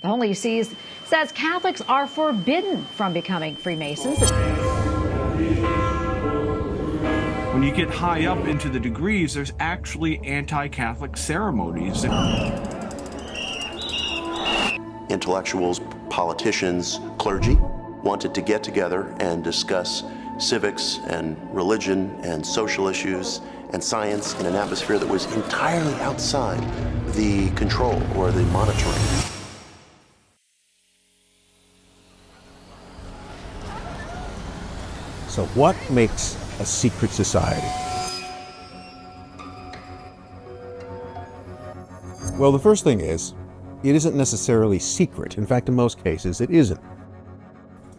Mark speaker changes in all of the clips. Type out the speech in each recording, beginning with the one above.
Speaker 1: The Holy See says Catholics are forbidden from becoming Freemasons.
Speaker 2: When you get high up into the degrees, there's actually anti-Catholic ceremonies.
Speaker 3: Intellectuals, politicians, clergy wanted to get together and discuss civics and religion and social issues and science in an atmosphere that was entirely outside the control or the monitoring.
Speaker 4: So what makes a secret society? Well, the first thing is, it isn't necessarily secret. In fact, in most cases, it isn't.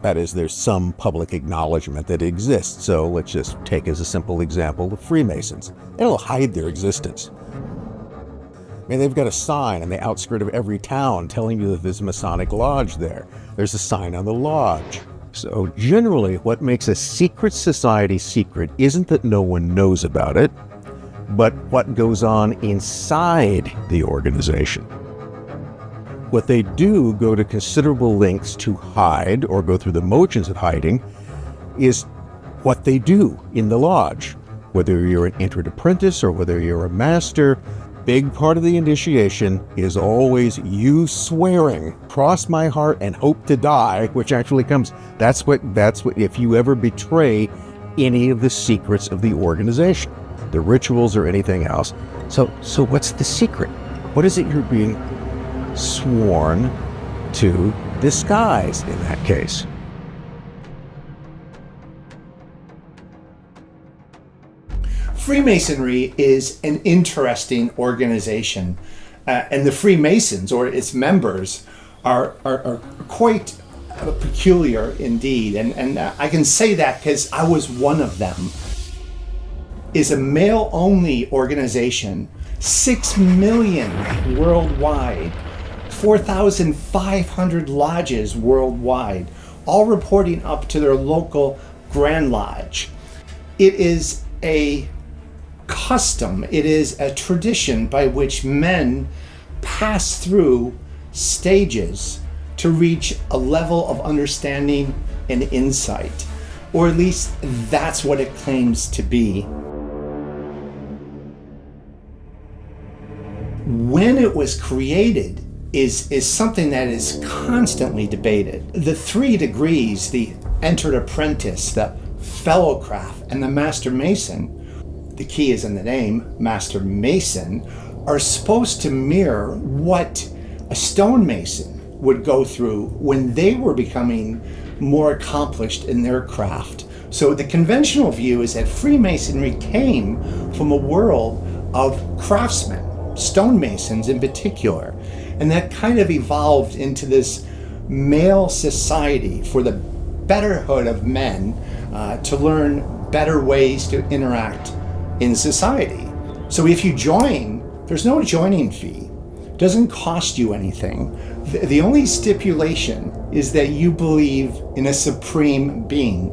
Speaker 4: That is, there's some public acknowledgement that it exists. So let's just take as a simple example the Freemasons. They don't hide their existence. I mean, they've got a sign on the outskirt of every town telling you that there's a Masonic lodge there. There's a sign on the lodge. So generally, what makes a secret society secret isn't that no one knows about it, but what goes on inside the organization. What they do go to considerable lengths to hide, or go through the motions of hiding, is what they do in the lodge. Whether you're an entered apprentice or whether you're a master, big part of the initiation is always you swearing, cross my heart and hope to die, which actually comes, that's what, if you ever betray any of the secrets of the organization, the rituals or anything else. So what's the secret? What is it you're being sworn to disguise in that case?
Speaker 5: Freemasonry is an interesting organization, and the Freemasons, or its members, are quite peculiar indeed. And I can say that because I was one of them. Is a male-only organization, 6 million worldwide, 4,500 lodges worldwide, all reporting up to their local Grand Lodge. It is a custom, it is a tradition by which men pass through stages to reach a level of understanding and insight, or at least that's what it claims to be. When it was created is something that is constantly debated. The 3 degrees, the entered apprentice, the fellowcraft, and the master mason, the key is in the name, Master Mason, are supposed to mirror what a stonemason would go through when they were becoming more accomplished in their craft. So the conventional view is that Freemasonry came from a world of craftsmen, stonemasons in particular, and that kind of evolved into this male society for the betterhood of men to learn better ways to interact in society. So if you join, there's no joining fee. It doesn't cost you anything. The only stipulation is that you believe in a supreme being.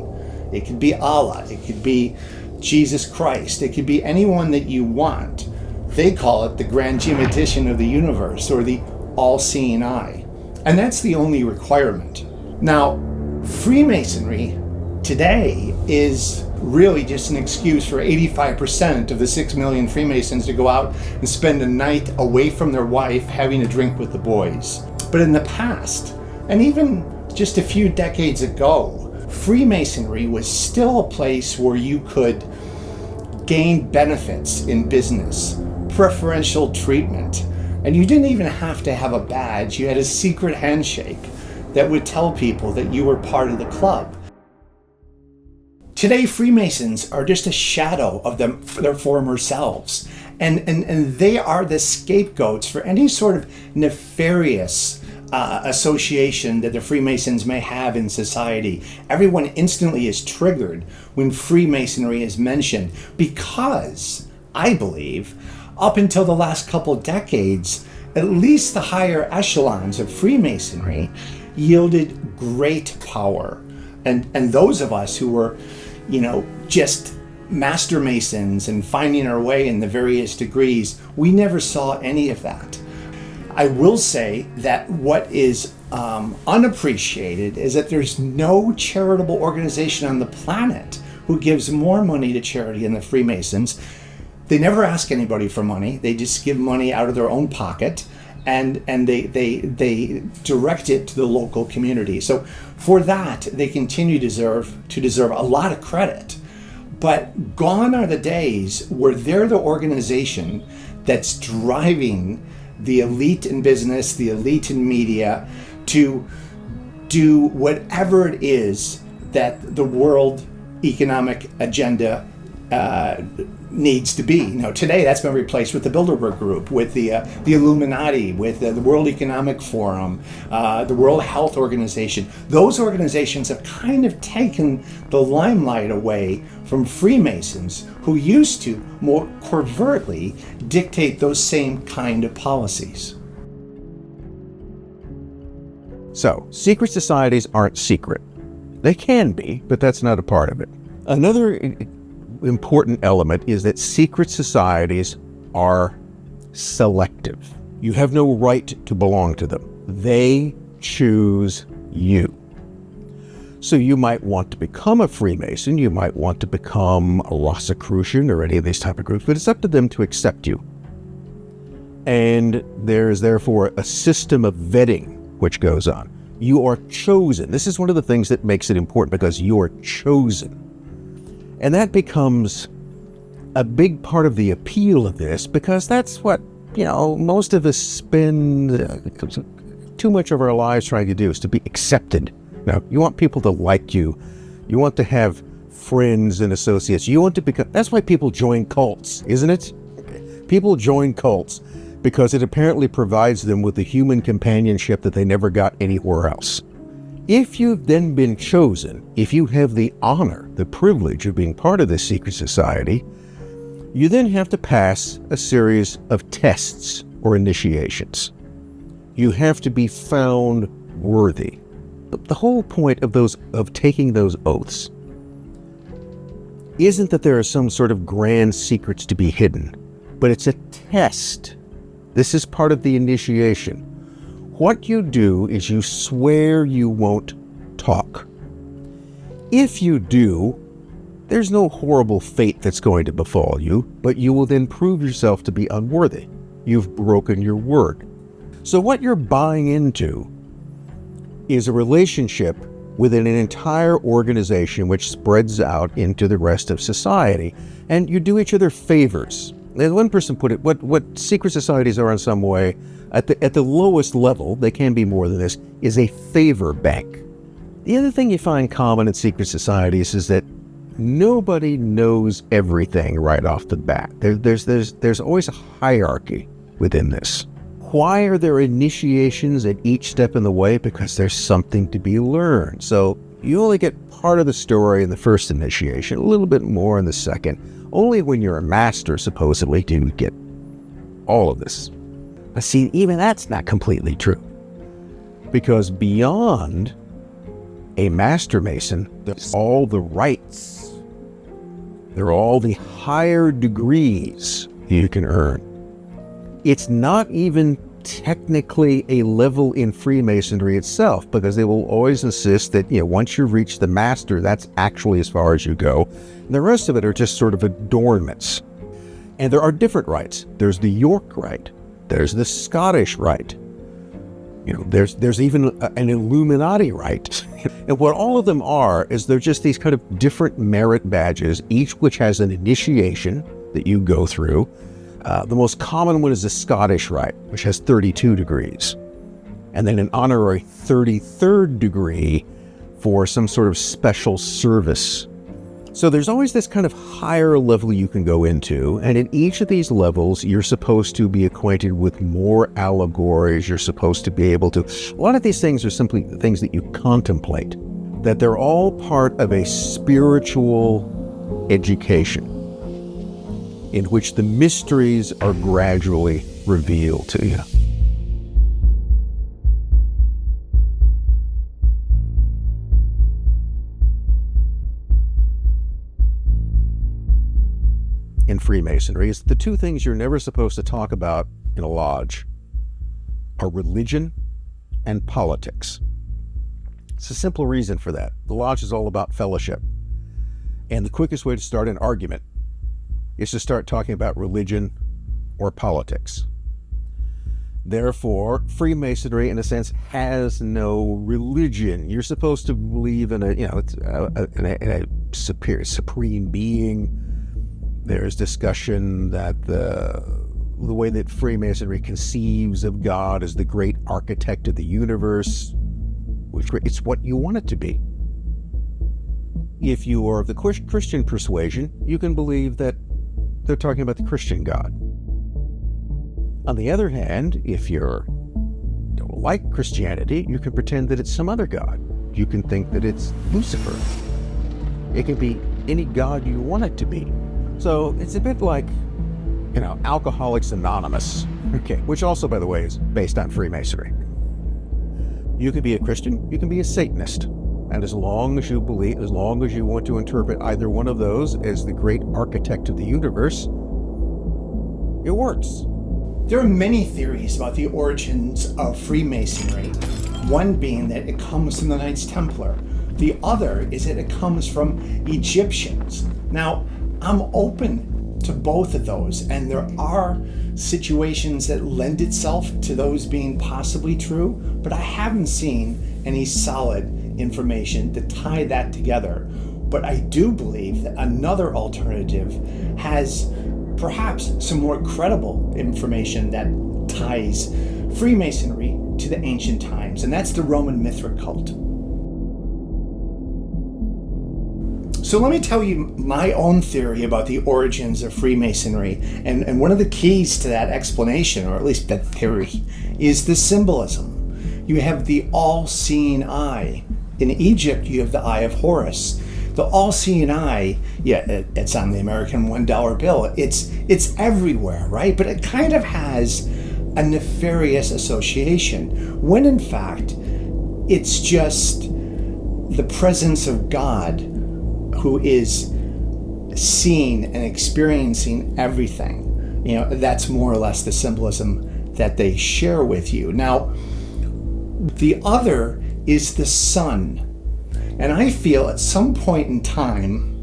Speaker 5: It could be Allah, it could be Jesus Christ, it could be anyone that you want. They call it the grand geometrician of the universe, or the all-seeing eye. And that's the only requirement. Now, Freemasonry today is really just an excuse for 85% of the 6 million Freemasons to go out and spend a night away from their wife having a drink with the boys. But in the past, and even just a few decades ago, Freemasonry was still a place where you could gain benefits in business, preferential treatment, and you didn't even have to have a badge. You had a secret handshake that would tell people that you were part of the club. Today, Freemasons are just a shadow of their former selves, and they are the scapegoats for any sort of nefarious association that the Freemasons may have in society. Everyone instantly is triggered when Freemasonry is mentioned because, I believe, up until the last couple decades, at least the higher echelons of Freemasonry yielded great power. And those of us who were, just master masons and finding our way in the various degrees, we never saw any of that. I will say that what is unappreciated is that there's no charitable organization on the planet who gives more money to charity than the Freemasons. They never ask anybody for money. They just give money out of their own pocket, and they direct it to the local community. So for that, they continue to deserve a lot of credit. But gone are the days where they're the organization that's driving the elite in business, the elite in media, to do whatever it is that the world economic agenda needs to be. Today that's been replaced with the Bilderberg Group, with the Illuminati, with the World Economic Forum, the World Health Organization. Those organizations have kind of taken the limelight away from Freemasons, who used to more covertly dictate those same kind of policies.
Speaker 4: So, secret societies aren't secret. They can be, but that's not a part of it. Another important element is that secret societies are selective. You have no right to belong to them. They choose you. So you might want to become a Freemason, you might want to become a Rosicrucian or any of these type of groups, but it's up to them to accept you. And there is therefore a system of vetting which goes on. You are chosen. This is one of the things that makes it important, because you are chosen. And that becomes a big part of the appeal of this, because that's what, most of us spend too much of our lives trying to do, is to be accepted. Now, you want people to like you. You want to have friends and associates. You want to become, that's why people join cults, isn't it? People join cults because it apparently provides them with the human companionship that they never got anywhere else. If you've then been chosen, if you have the honor, the privilege of being part of this secret society, you then have to pass a series of tests or initiations. You have to be found worthy. The whole point of taking those oaths isn't that there are some sort of grand secrets to be hidden, but it's a test. This is part of the initiation. What you do is you swear you won't talk. If you do, there's no horrible fate that's going to befall you, but you will then prove yourself to be unworthy. You've broken your word. So what you're buying into is a relationship within an entire organization which spreads out into the rest of society, and you do each other favors. As one person put it, what secret societies are in some way, at the lowest level, they can be more than this, is a favor bank. The other thing you find common in secret societies is that nobody knows everything right off the bat. There's always a hierarchy within this. Why are there initiations at each step in the way? Because there's something to be learned. So you only get part of the story in the first initiation, a little bit more in the second. Only when you're a master, supposedly, do you get all of this. But see, even that's not completely true. Because beyond a Master Mason, there's all the rights. There are all the higher degrees you can earn. It's not even technically a level in Freemasonry itself, because they will always insist that, once you reach the master, that's actually as far as you go. And the rest of it are just sort of adornments. And there are different rights. There's the York rite. There's the Scottish rite. There's even an Illuminati rite. And what all of them are is they're just these kind of different merit badges, each which has an initiation that you go through. The most common one is the Scottish rite, which has 32 degrees. And then an honorary 33rd degree for some sort of special service. So there's always this kind of higher level you can go into, and in each of these levels, you're supposed to be acquainted with more allegories. You're supposed to be able to... A lot of these things are simply things that you contemplate, that they're all part of a spiritual education in which the mysteries are gradually revealed to you. In Freemasonry is the two things you're never supposed to talk about in a lodge. are religion and politics. It's a simple reason for that. The lodge is all about fellowship. And the quickest way to start an argument is to start talking about religion or politics. Therefore, Freemasonry, in a sense, has no religion. You're supposed to believe in a supreme being. There's discussion that the way that Freemasonry conceives of God as the great architect of the universe, which it's what you want it to be. If you are of the Christian persuasion, you can believe that they're talking about the Christian God. On the other hand, if you don't like Christianity, you can pretend that it's some other God. You can think that it's Lucifer. It can be any God you want it to be. So it's a bit like, Alcoholics Anonymous, which also, by the way, is based on Freemasonry. You can be a Christian, you can be a Satanist. And as long as you want to interpret either one of those as the great architect of the universe, it works.
Speaker 5: There are many theories about the origins of Freemasonry, one being that it comes from the Knights Templar. The other is that it comes from Egyptians. Now, I'm open to both of those, and there are situations that lend itself to those being possibly true, but I haven't seen any solid information to tie that together. But I do believe that another alternative has perhaps some more credible information that ties Freemasonry to the ancient times, and that's the Roman Mithra cult. So let me tell you my own theory about the origins of Freemasonry, and one of the keys to that explanation, or at least that theory, is the symbolism. You have the all-seeing eye. In Egypt, you have the Eye of Horus. The all-seeing eye, it's on the American $1 bill. It's everywhere, right? But it kind of has a nefarious association, when in fact, it's just the presence of God who is seeing and experiencing everything. That's more or less the symbolism that they share with you. Now, the other is the sun. And I feel at some point in time,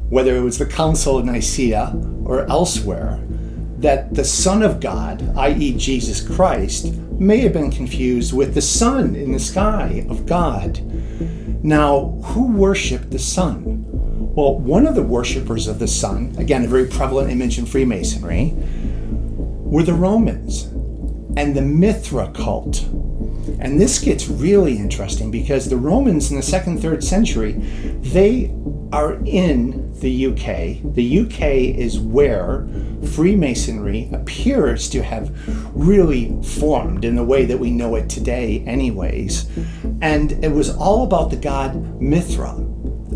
Speaker 5: whether it was the Council of Nicaea or elsewhere, that the Son of God, i.e. Jesus Christ, may have been confused with the sun in the sky of God. Now, who worshiped the sun? Well, one of the worshippers of the sun, again, a very prevalent image in Freemasonry, were the Romans and the Mithra cult. And this gets really interesting because the Romans in the 2nd, 3rd century, they are in the UK. The UK is where Freemasonry appears to have really formed in the way that we know it today anyways. And it was all about the god Mithra,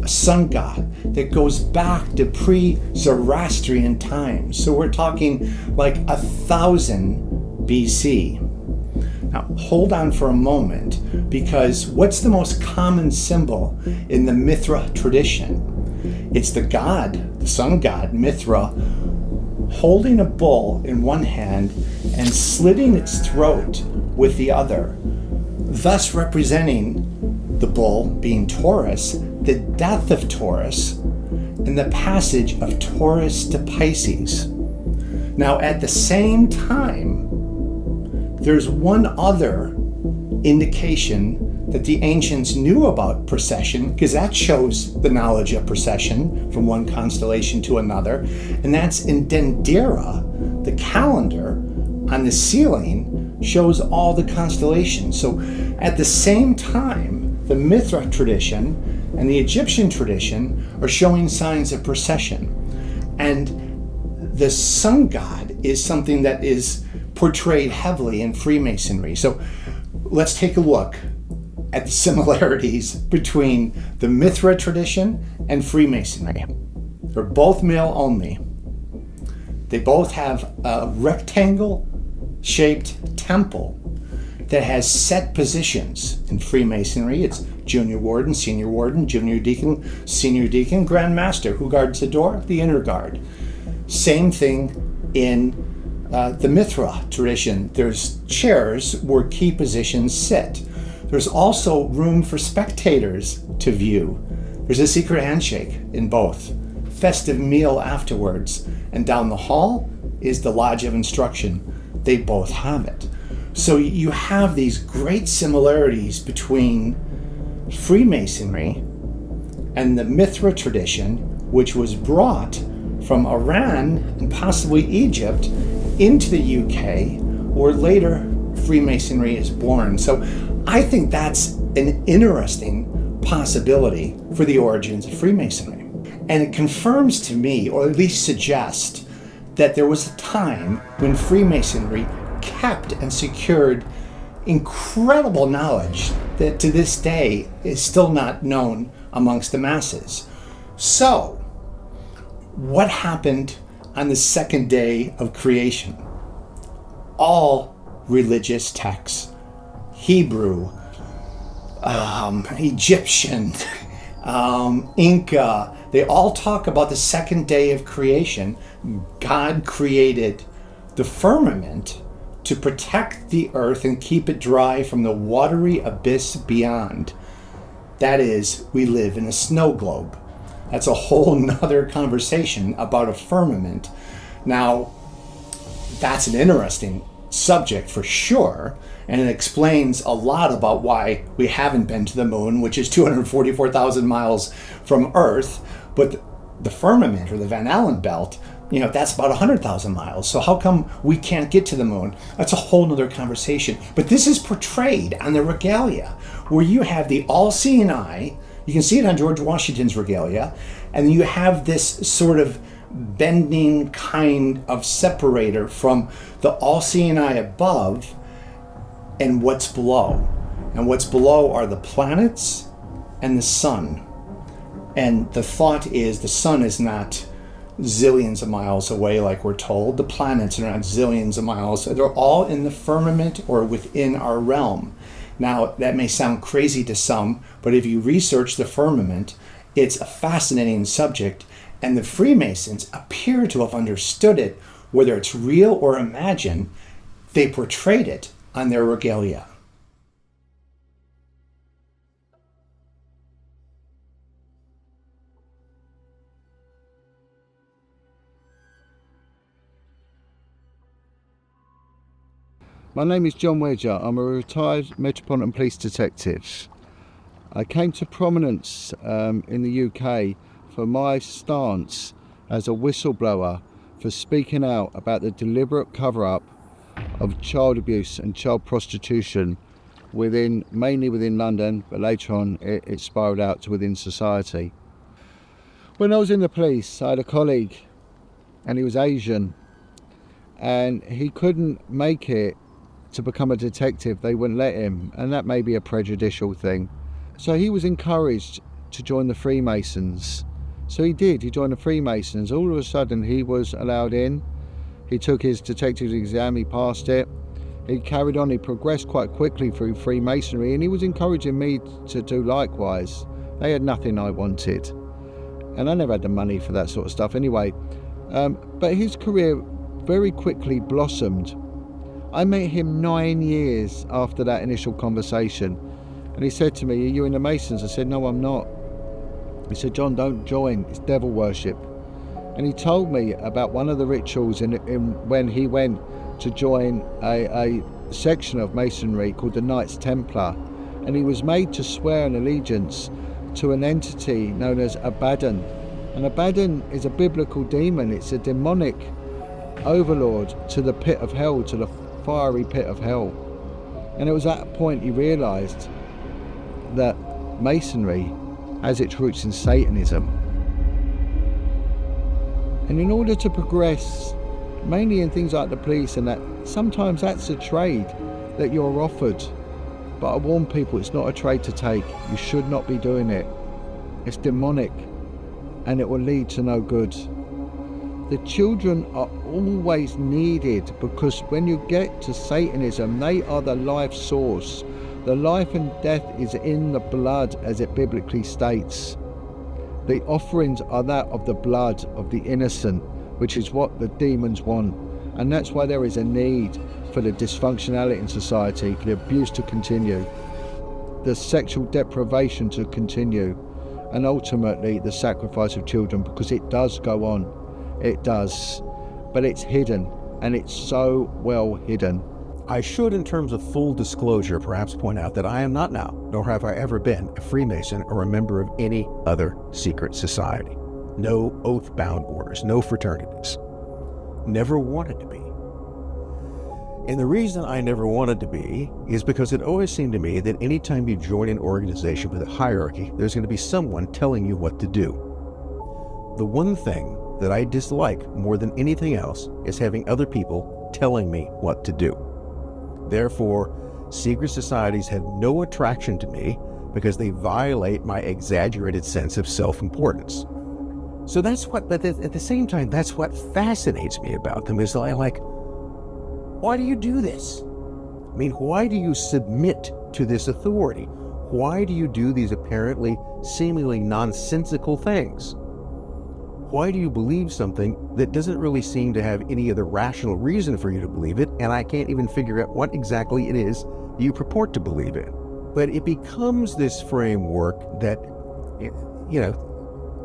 Speaker 5: a sun god that goes back to pre-Zoroastrian times. So we're talking like 1000 BC. Now, hold on for a moment, because what's the most common symbol in the Mithra tradition? It's the god, the sun god, Mithra, holding a bull in one hand and slitting its throat with the other, thus representing the bull being Taurus, the death of Taurus, and the passage of Taurus to Pisces. Now, at the same time, there's one other indication that the ancients knew about precession, because that shows the knowledge of precession from one constellation to another, and that's in Dendera. The calendar on the ceiling shows all the constellations. So at the same time, the Mithra tradition and the Egyptian tradition are showing signs of precession. And the sun god is something that is portrayed heavily in Freemasonry. So let's take a look at the similarities between the Mithra tradition and Freemasonry. They're both male only. They both have a rectangle-shaped temple that has set positions. In Freemasonry, it's junior warden, junior deacon, senior deacon, grand master. Who guards the door? The inner guard. Same thing in the Mithra tradition, there's chairs where key positions sit. There's also room for spectators to view. There's a secret handshake in both. Festive meal afterwards. And down the hall is the Lodge of Instruction. They both have it. So you have these great similarities between Freemasonry and the Mithra tradition, which was brought from Iran and possibly Egypt into the UK, where later Freemasonry is born. So I think that's an interesting possibility for the origins of Freemasonry. And it confirms to me, or at least suggests, that there was a time when Freemasonry kept and secured incredible knowledge that to this day is still not known amongst the masses. So, what happened on the second day of creation? All religious texts, Hebrew, Egyptian, Inca, they all talk about the second day of creation. God created the firmament to protect the earth and keep it dry from the watery abyss beyond. That is, we live in a snow globe. That's a whole nother conversation about a firmament. Now, that's an interesting subject for sure, and it explains a lot about why we haven't been to the moon, which is 244,000 miles from Earth, but the firmament, or the Van Allen belt, that's about 100,000 miles. So how come we can't get to the moon? That's a whole nother conversation. But this is portrayed on the regalia, where you have the all-seeing eye. You can see it on George Washington's regalia, and you have this sort of bending kind of separator from the all-seeing eye above and what's below. And what's below are the planets and the sun. And the thought is the sun is not zillions of miles away like we're told. The planets are not zillions of miles. They're all in the firmament or within our realm. Now, that may sound crazy to some, but if you research the firmament, it's a fascinating subject, and the Freemasons appear to have understood it, whether it's real or imagined. They portrayed it on their regalia.
Speaker 6: My name is John Wedger. I'm a retired Metropolitan Police detective. I came to prominence in the UK for my stance as a whistleblower for speaking out about the deliberate cover-up of child abuse and child prostitution mainly within London, but later on it spiraled out to within society. When I was in the police, I had a colleague, and he was Asian, and he couldn't make it to become a detective. They wouldn't let him, and that may be a prejudicial thing. So he was encouraged to join the Freemasons. So he did. He joined the Freemasons. All of a sudden he was allowed in. He took his detective exam, he passed it. He carried on, he progressed quite quickly through Freemasonry, and he was encouraging me to do likewise. They had nothing I wanted, and I never had the money for that sort of stuff anyway. But his career very quickly blossomed. I met him 9 years after that initial conversation, and he said to me, "Are you in the Masons?" I said, "No, I'm not." He said, "John, don't join, it's devil worship." And he told me about one of the rituals when he went to join a section of Masonry called the Knights Templar, and he was made to swear an allegiance to an entity known as Abaddon. And Abaddon is a biblical demon. It's a demonic overlord to the pit of hell, to the fiery pit of hell. And it was at that point he realised that Masonry has its roots in Satanism. And in order to progress, mainly in things like the police and that, sometimes that's a trade that you're offered. But I warn people, it's not a trade to take. You should not be doing it. It's demonic, and it will lead to no good. The children are always needed, because when you get to Satanism, they are the life source. The life and death is in the blood, as it biblically states. The offerings are that of the blood of the innocent, which is what the demons want. And that's why there is a need for the dysfunctionality in society, for the abuse to continue, the sexual deprivation to continue, and ultimately the sacrifice of children, because it does go on. It does. But it's hidden, and it's so well hidden.
Speaker 4: I should, in terms of full disclosure, perhaps point out that I am not now, nor have I ever been, a Freemason or a member of any other secret society. No oath-bound orders, no fraternities. Never wanted to be. And the reason I never wanted to be is because it always seemed to me that anytime you join an organization with a hierarchy, there's going to be someone telling you what to do. The one thing that I dislike more than anything else is having other people telling me what to do. Therefore, secret societies have no attraction to me because they violate my exaggerated sense of self-importance. So that's what, but at the same time, that's what fascinates me about them, is like, why do you do this? I mean, why do you submit to this authority? Why do you do these apparently, seemingly nonsensical things? Why do you believe something that doesn't really seem to have any other rational reason for you to believe it, and I can't even figure out what exactly it is you purport to believe in? But it becomes this framework that,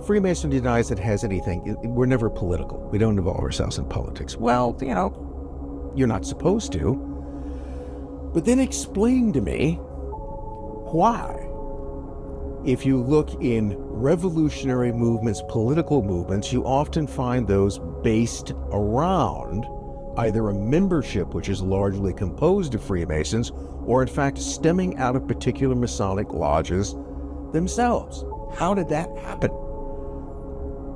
Speaker 4: Freemason denies it has anything. We're never political. We don't involve ourselves in politics. Well, you're not supposed to. But then explain to me why. If you look in revolutionary movements, political movements, you often find those based around either a membership which is largely composed of Freemasons, or in fact stemming out of particular Masonic lodges themselves. How did that happen?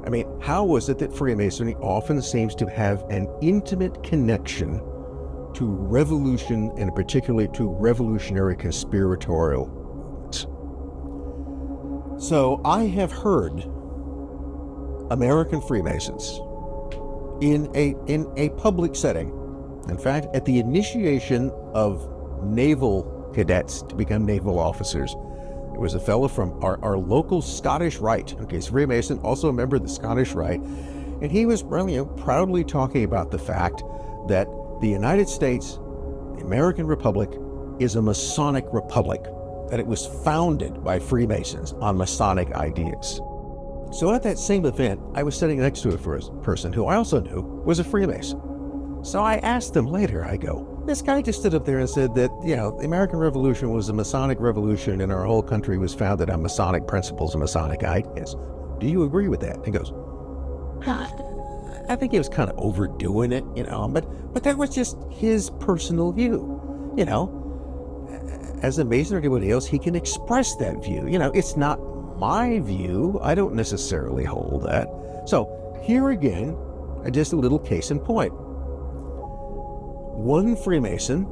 Speaker 4: I mean, how was it that Freemasonry often seems to have an intimate connection to revolution, and particularly to revolutionary conspiratorial movements? So I have heard American Freemasons in a public setting, in fact, at the initiation of naval cadets to become naval officers. There was a fellow from our local Scottish Rite, okay, so Freemason, also a member of the Scottish Rite, and he was proudly talking about the fact that the United States, the American Republic, is a Masonic republic, that it was founded by Freemasons on Masonic ideas. So at that same event, I was sitting next to a person who I also knew was a Freemason. So I asked them later, I go, this guy just stood up there and said that, the American Revolution was a Masonic revolution and our whole country was founded on Masonic principles and Masonic ideas. Do you agree with that? And he goes, I think he was kind of overdoing it, but that was just his personal view. As a Mason or anybody else, he can express that view. It's not my view. I don't necessarily hold that. So here again, just a little case in point. One Freemason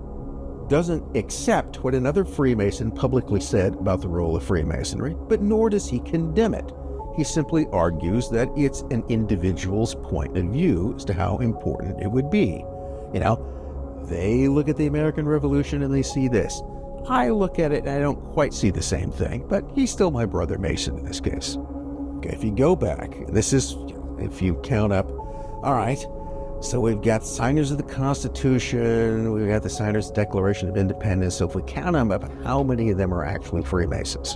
Speaker 4: doesn't accept what another Freemason publicly said about the role of Freemasonry, but nor does he condemn it. He simply argues that it's an individual's point of view as to how important it would be. They look at the American Revolution and they see this. I look at it and I don't quite see the same thing, but he's still my brother Mason in this case. Okay, if you go back, this is, if you count up, all right, so we've got signers of the Constitution, we've got the signers of the Declaration of Independence, so if we count them up, how many of them are actually Freemasons?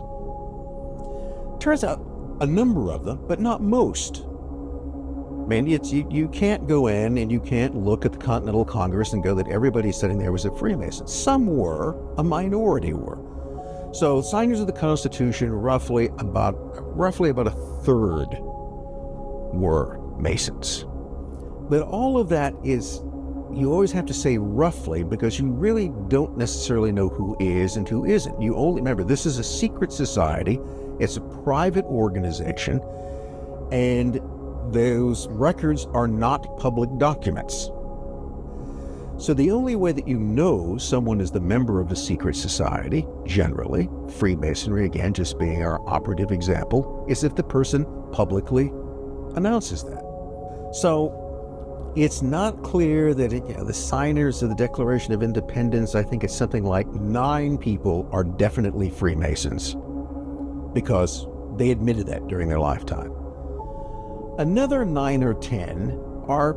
Speaker 4: Turns out, a number of them, but not most. I mean, you can't go in and you can't look at the Continental Congress and go that everybody sitting there was a Freemason. Some were, a minority were. So signers of the Constitution, roughly about a third were Masons. But all of that is, you always have to say roughly, because you really don't necessarily know who is and who isn't. You only remember, this is a secret society. It's a private organization, and those records are not public documents. So the only way that you know someone is the member of a secret society, generally, Freemasonry again just being our operative example, is if the person publicly announces that. So it's not clear that the signers of the Declaration of Independence, I think it's something like 9 people are definitely Freemasons, because they admitted that during their lifetime. Another 9 or 10 are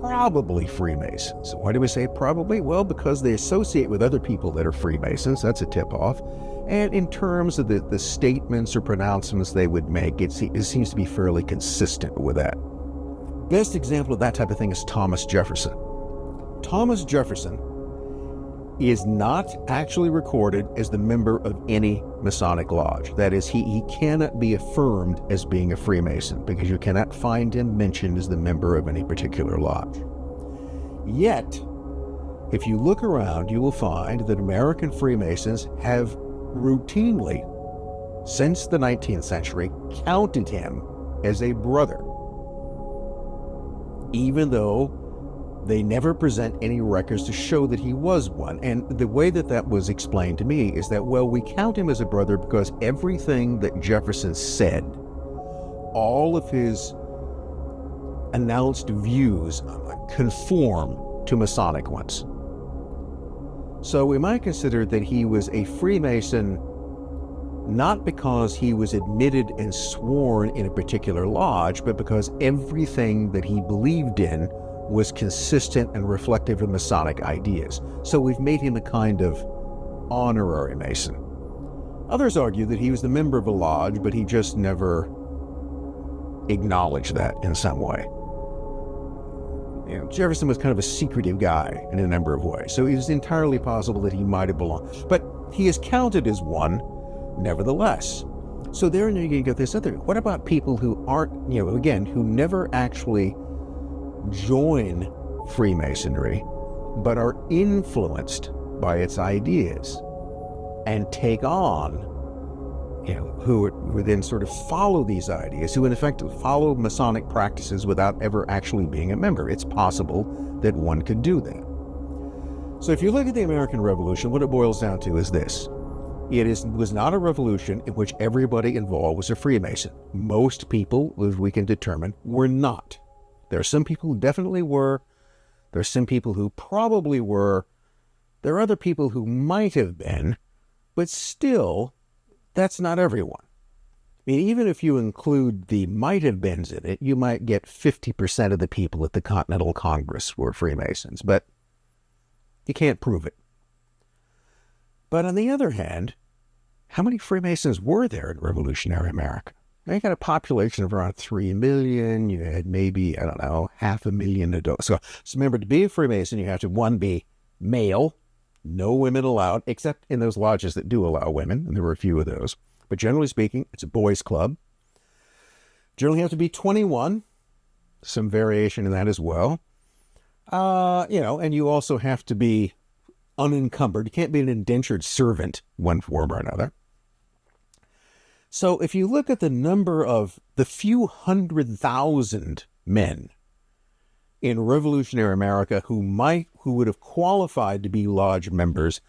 Speaker 4: probably Freemasons. Why do we say probably? Well, because they associate with other people that are Freemasons. That's a tip-off. And in terms of the statements or pronouncements they would make, it seems to be fairly consistent with that. Best example of that type of thing is Thomas Jefferson. Thomas Jefferson is not actually recorded as the member of any Masonic lodge. That is, he cannot be affirmed as being a Freemason because you cannot find him mentioned as the member of any particular lodge. Yet, if you look around, you will find that American Freemasons have routinely, since the 19th century, counted him as a brother, even though they never present any records to show that he was one. And the way that was explained to me is that, well, we count him as a brother because everything that Jefferson said, all of his announced views conform to Masonic ones. So we might consider that he was a Freemason not because he was admitted and sworn in a particular lodge, but because everything that he believed in was consistent and reflective of Masonic ideas. So we've made him a kind of honorary Mason. Others argue that he was the member of a lodge, but he just never acknowledged that in some way. You know, Jefferson was kind of a secretive guy in a number of ways, so it is entirely possible that he might have belonged. But he is counted as one, nevertheless. So there you get this other. What about people who aren't, again, who never actually join Freemasonry, but are influenced by its ideas and take on, who then sort of follow these ideas, who in effect follow Masonic practices without ever actually being a member. It's possible that one could do that. So if you look at the American Revolution, what it boils down to is this. It was not a revolution in which everybody involved was a Freemason. Most people, as we can determine, were not. There are some people who definitely were. There are some people who probably were. There are other people who might have been, but still, that's not everyone. I mean, even if you include the might have beens in it, you might get 50% of the people at the Continental Congress were Freemasons, but you can't prove it. But on the other hand, how many Freemasons were there in revolutionary America? Now, you got a population of around 3 million. You had maybe, 500,000 adults. So remember, to be a Freemason, you have to, one, be male, no women allowed, except in those lodges that do allow women, and there were a few of those. But generally speaking, it's a boys' club. Generally have to be 21, some variation in that as well. And you also have to be unencumbered. You can't be an indentured servant, one form or another. So if you look at the number of the few 100,000 men in revolutionary America who would have qualified to be lodge members,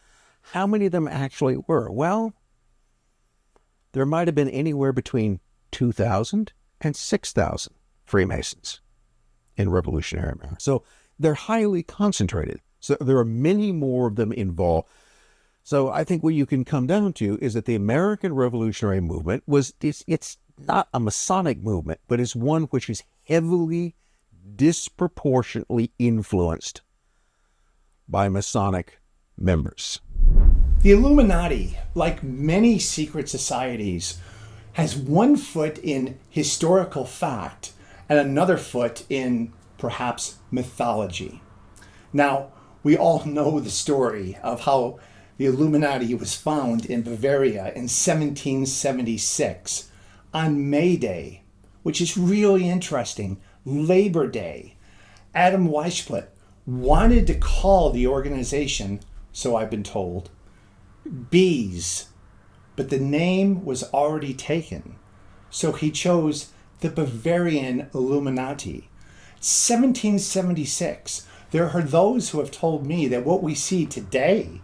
Speaker 4: how many of them actually were? Well, there might have been anywhere between 2,000 and 6,000 Freemasons in revolutionary America. So they're highly concentrated. So there are many more of them involved. So I think what you can come down to is that the American Revolutionary Movement it's not a Masonic movement, but it's one which is heavily, disproportionately influenced by Masonic members.
Speaker 5: The Illuminati, like many secret societies, has one foot in historical fact and another foot in perhaps mythology. Now, we all know the story of how the Illuminati was found in Bavaria in 1776 on May Day, which is really interesting, Labor Day. Adam Weishaupt wanted to call the organization, so I've been told, Bees, but the name was already taken, so he chose the Bavarian Illuminati. 1776. There are those who have told me that what we see today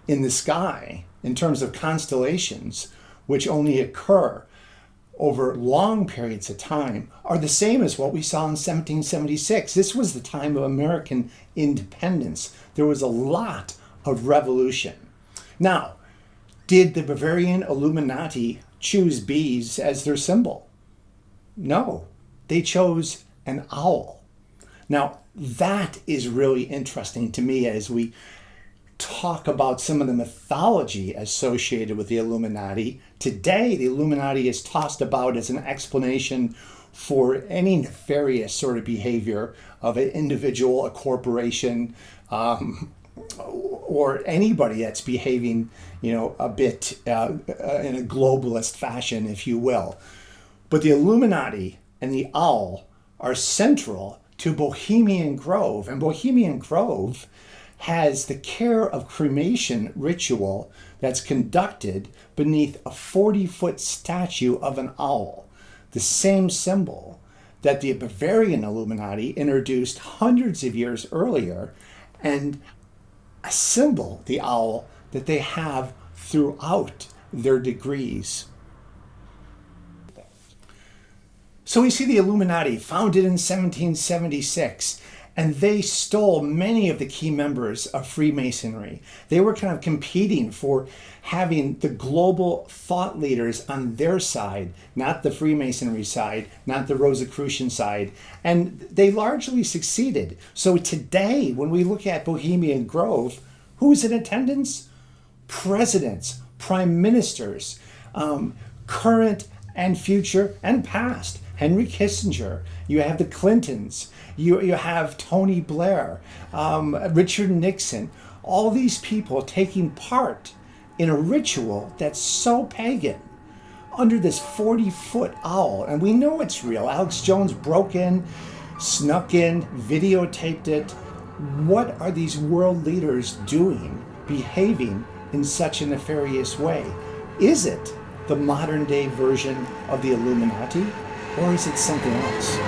Speaker 5: in the sky, in terms of constellations, which only occur over long periods of time, are the same as what we saw in 1776. This was the time of American independence. There was a lot of revolution. Now, did the Bavarian Illuminati choose bees as their symbol? No, they chose an owl. Now, that is really interesting to me as we talk about some of the mythology associated with the Illuminati. Today, the Illuminati is tossed about as an explanation for any nefarious sort of behavior of an individual, a corporation, or anybody that's behaving, a bit in a globalist fashion, if you will. But the Illuminati and the owl are central to Bohemian Grove, and Bohemian Grove has the care of cremation ritual that's conducted beneath a 40-foot statue of an owl, the same symbol that the Bavarian Illuminati introduced hundreds of years earlier, and a symbol, the owl, that they have throughout their degrees. So we see the Illuminati founded in 1776, and they stole many of the key members of Freemasonry. They were kind of competing for having the global thought leaders on their side, not the Freemasonry side, not the Rosicrucian side, and they largely succeeded. So today, when we look at Bohemian Grove, who's in attendance? Presidents, prime ministers, current and future and past. Henry Kissinger, you have the Clintons, you have Tony Blair, Richard Nixon, all these people taking part in a ritual that's so pagan under this 40-foot owl. And we know it's real. Alex Jones broke in, snuck in, videotaped it. What are these world leaders doing, behaving in such a nefarious way? Is it the modern day version of the Illuminati? Or is it something else?